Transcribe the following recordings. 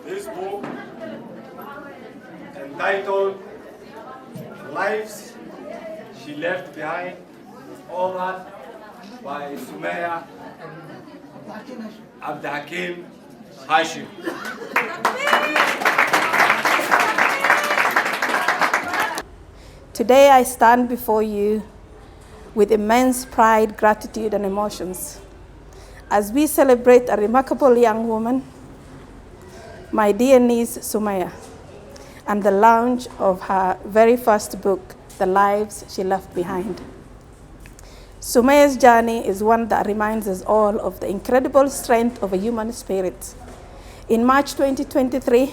This book, entitled Lives She Left Behind, was authored by Sumeya, Abdihakim, Hashim. Today I stand before you with immense pride, gratitude, and emotions as we celebrate a remarkable young woman, my dear niece Sumeya, and the launch of her very first book, The Lives She Left Behind. Sumeya's journey is one that reminds us all of the incredible strength of a human spirit. In March 2023,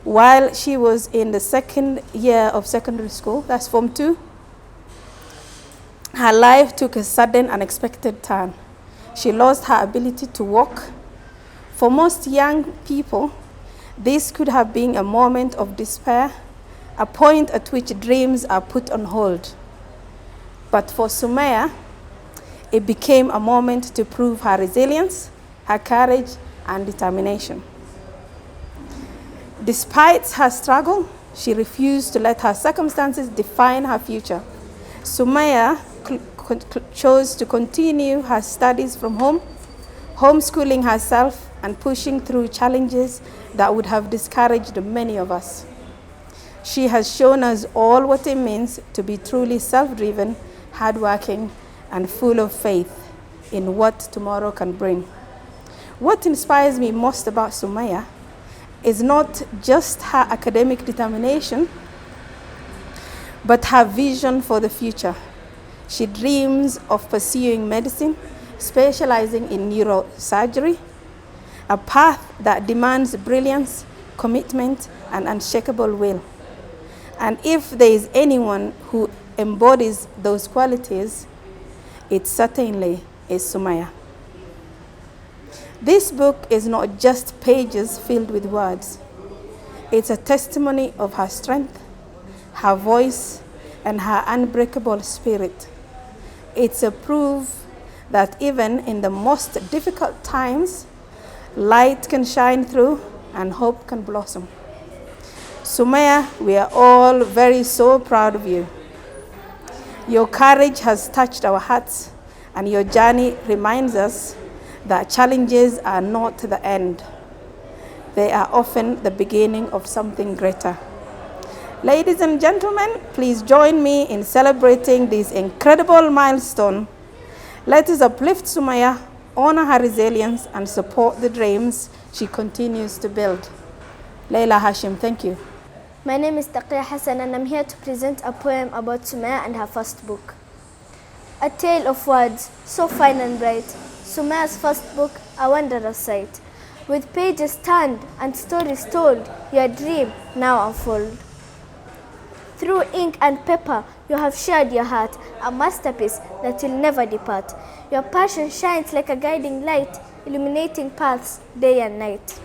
while she was in the second year of secondary school, that's Form 2, her life took a sudden, unexpected turn. She lost her ability to walk. For most young people, this could have been a moment of despair, a point at which dreams are put on hold. But for Sumeya, it became a moment to prove her resilience, her courage, and determination. Despite her struggle, she refused to let her circumstances define her future. Sumeya chose to continue her studies from home, homeschooling herself and pushing through challenges that would have discouraged many of us. She has shown us all what it means to be truly self-driven, hardworking, and full of faith in what tomorrow can bring. What inspires me most about Sumeya is not just her academic determination, but her vision for the future. She dreams of pursuing medicine, specializing in neurosurgery, a path that demands brilliance, commitment, and unshakable will. And if there is anyone who embodies those qualities, it certainly is Sumeya. This book is not just pages filled with words. It's a testimony of her strength, her voice, and her unbreakable spirit. It's a proof that even in the most difficult times, light can shine through and hope can blossom. Sumeya, we are all so proud of you. Your courage has touched our hearts, and your journey reminds us that challenges are not the end. They are often the beginning of something greater. Ladies and gentlemen, please join me in celebrating this incredible milestone. Let us uplift Sumeya, honor her resilience, and support the dreams she continues to build. Leila Hashim, thank you. My name is Taqiyya Hassan, and I'm here to present a poem about Sumeya and her first book. A tale of words, so fine and bright, Sumeya's first book, a wondrous sight. With pages turned and stories told, your dream now unfold. Through ink and paper, you have shared your heart, a masterpiece that will never depart. Your passion shines like a guiding light, illuminating paths day and night.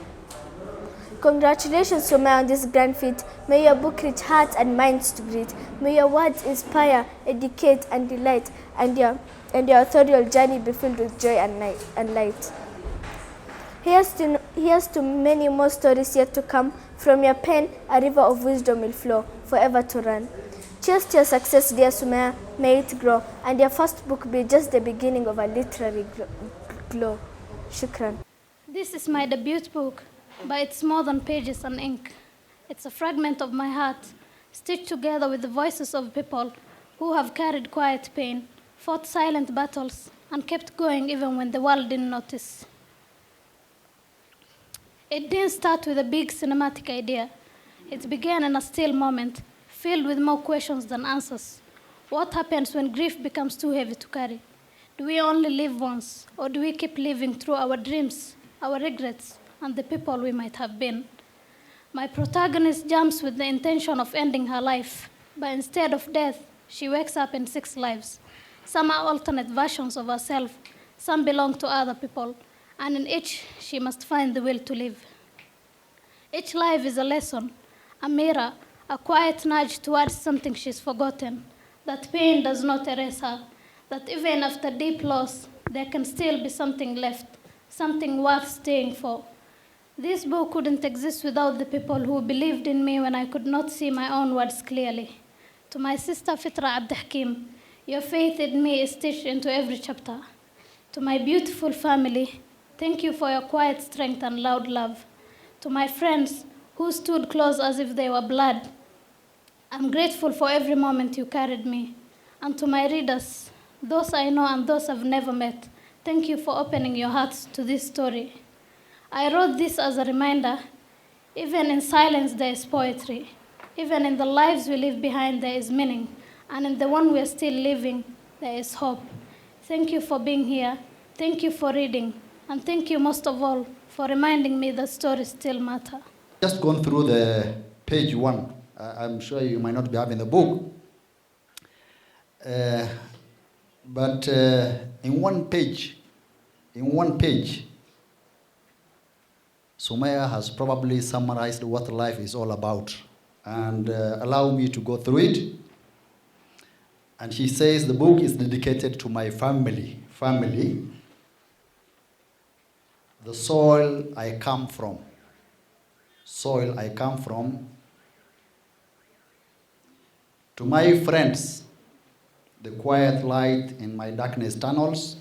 Congratulations, Sumeya, on this grand feat. May your book reach hearts and minds to greet. May your words inspire, educate, and delight, and your authorial journey be filled with joy and light. Here's to many more stories yet to come. From your pen, a river of wisdom will flow, forever to run. Cheers to your success, dear Sumeya. May it grow, and your first book be just the beginning of a literary glow. Shukran. This is my debut book, but it's more than pages and ink. It's a fragment of my heart, stitched together with the voices of people who have carried quiet pain, fought silent battles, and kept going even when the world didn't notice. It didn't start with a big cinematic idea. It began in a still moment, filled with more questions than answers. What happens when grief becomes too heavy to carry? Do we only live once, or do we keep living through our dreams, our regrets, and the people we might have been? My protagonist jumps with the intention of ending her life, but instead of death, she wakes up in 6 lives. Some are alternate versions of herself, some belong to other people, and in each, she must find the will to live. Each life is a lesson, a mirror, a quiet nudge towards something she's forgotten, that pain does not erase her, that even after deep loss, there can still be something left, something worth staying for. This book couldn't exist without the people who believed in me when I could not see my own words clearly. To my sister Fitra Abdihakim, your faith in me is stitched into every chapter. To my beautiful family, thank you for your quiet strength and loud love. To my friends who stood close as if they were blood, I'm grateful for every moment you carried me. And to my readers, those I know and those I've never met, thank you for opening your hearts to this story. I wrote this as a reminder, even in silence there is poetry. Even in the lives we leave behind there is meaning. And in the one we are still living, there is hope. Thank you for being here. Thank you for reading. And thank you most of all for reminding me that stories still matter. Just gone through the page 1. I'm sure you might not be having the book. But in one page, Sumeya has probably summarized what life is all about. And allow me to go through it. And she says the book is dedicated to my family, the soil I come from, to my friends, the quiet light in my darkness tunnels,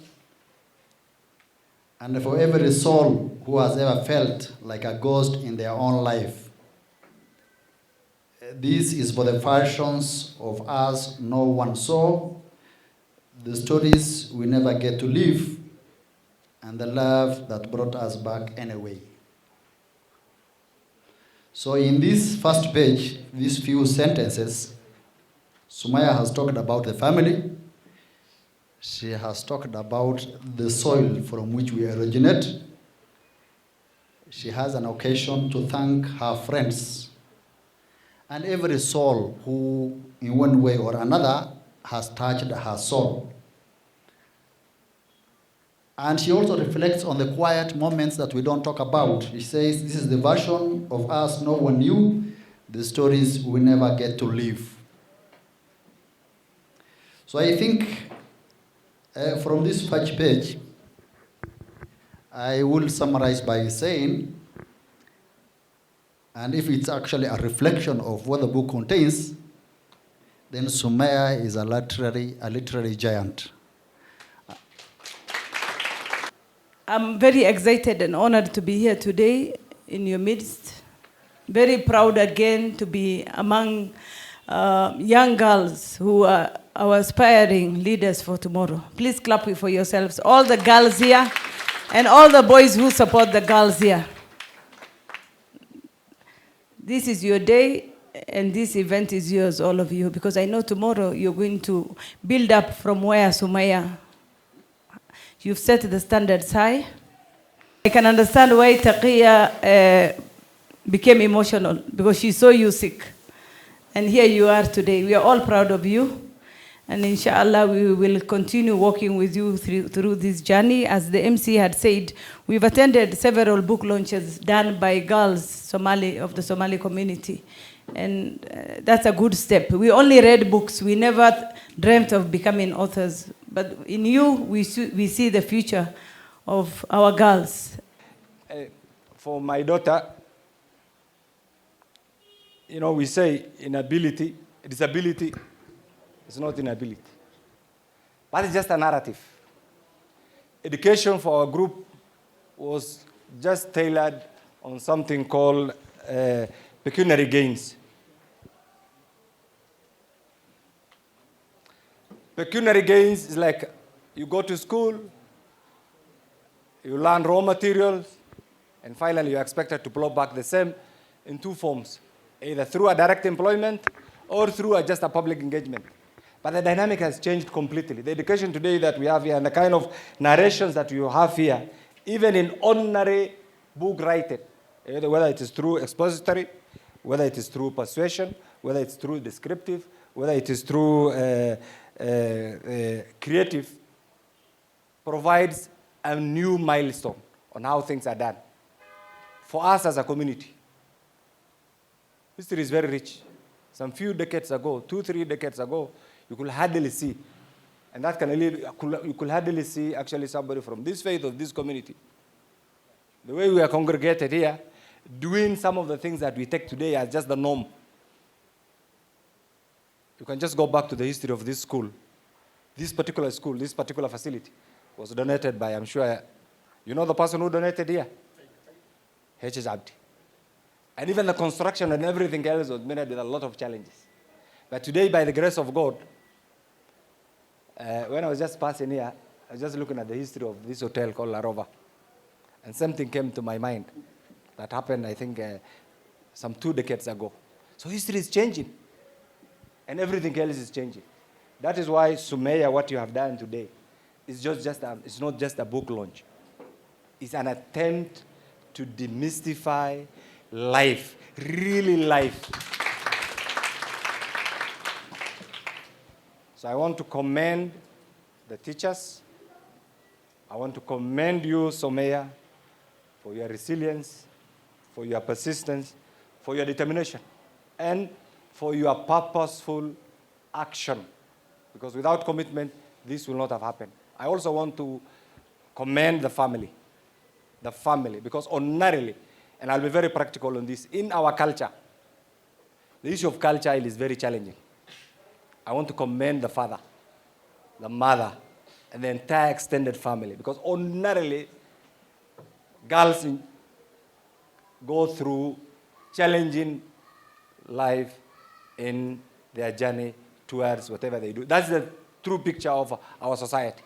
and for every soul who has ever felt like a ghost in their own life. This is for the versions of us no one saw, the stories we never get to live, and the love that brought us back anyway. So in this first page, these few sentences, Sumeya has talked about the family. She has talked about the soil from which we originate. She has an occasion to thank her friends and every soul who, in one way or another, has touched her soul. And she also reflects on the quiet moments that we don't talk about. She says, this is the version of us no one knew, the stories we never get to live. So I think from this first page, I will summarize by saying, and if it's actually a reflection of what the book contains, then Sumeya is a literary giant. I'm very excited and honored to be here today in your midst. Very proud again to be among young girls who are our aspiring leaders for tomorrow. Please clap for yourselves, all the girls here and all the boys who support the girls here. This is your day, and this event is yours, all of you, because I know tomorrow you're going to build up from where Sumeya. You've set the standards high. I can understand why Taqiya became emotional, because she saw you sick. And here you are today. We are all proud of you. And inshallah, we will continue working with you through this journey. As the MC had said, we've attended several book launches done by girls of the Somali community. And that's a good step. We only read books. We never dreamt of becoming authors. But in you, we see the future of our girls. For my daughter, you know, we say inability, disability is not inability. But it's just a narrative. Education for our group was just tailored on something called pecuniary gains. Pecuniary gains is like you go to school, you learn raw materials, and finally you're expected to plow back the same in two forms, either through a direct employment or through just a public engagement. But the dynamic has changed completely. The education today that we have here and the kind of narrations that you have here, even in ordinary book writing, whether it is through expository, whether it is through persuasion, whether it's through descriptive, whether it is through creative, provides a new milestone on how things are done. For us as a community, history is very rich. Some few decades ago, 2-3 decades ago, you could hardly see, and that can you could hardly see actually somebody from this faith or this community The way we are congregated here, doing some of the things that we take today as just the norm. You can just go back to the history of this school. This particular school, this particular facility was donated by, I'm sure, you know the person who donated here? H.H. Abdi. And even the construction and everything else was made with a lot of challenges. But today, by the grace of God, when I was just passing here, I was just looking at the history of this hotel called La Roba. And something came to my mind that happened, I think, some 2 decades ago. So history is changing. And everything else is changing. That is why Sumeya, what you have done today, is it's not just a book launch. It's an attempt to demystify life, really life. So I want to commend the teachers. I want to commend you, Sumeya, for your resilience, for your persistence, for your determination, and for your purposeful action. Because without commitment, this will not have happened. I also want to commend the family, because ordinarily, and I'll be very practical on this, in our culture, the issue of culture is very challenging. I want to commend the father, the mother, and the entire extended family, because ordinarily, girls go through challenging life in their journey towards whatever they do. That's the true picture of our society.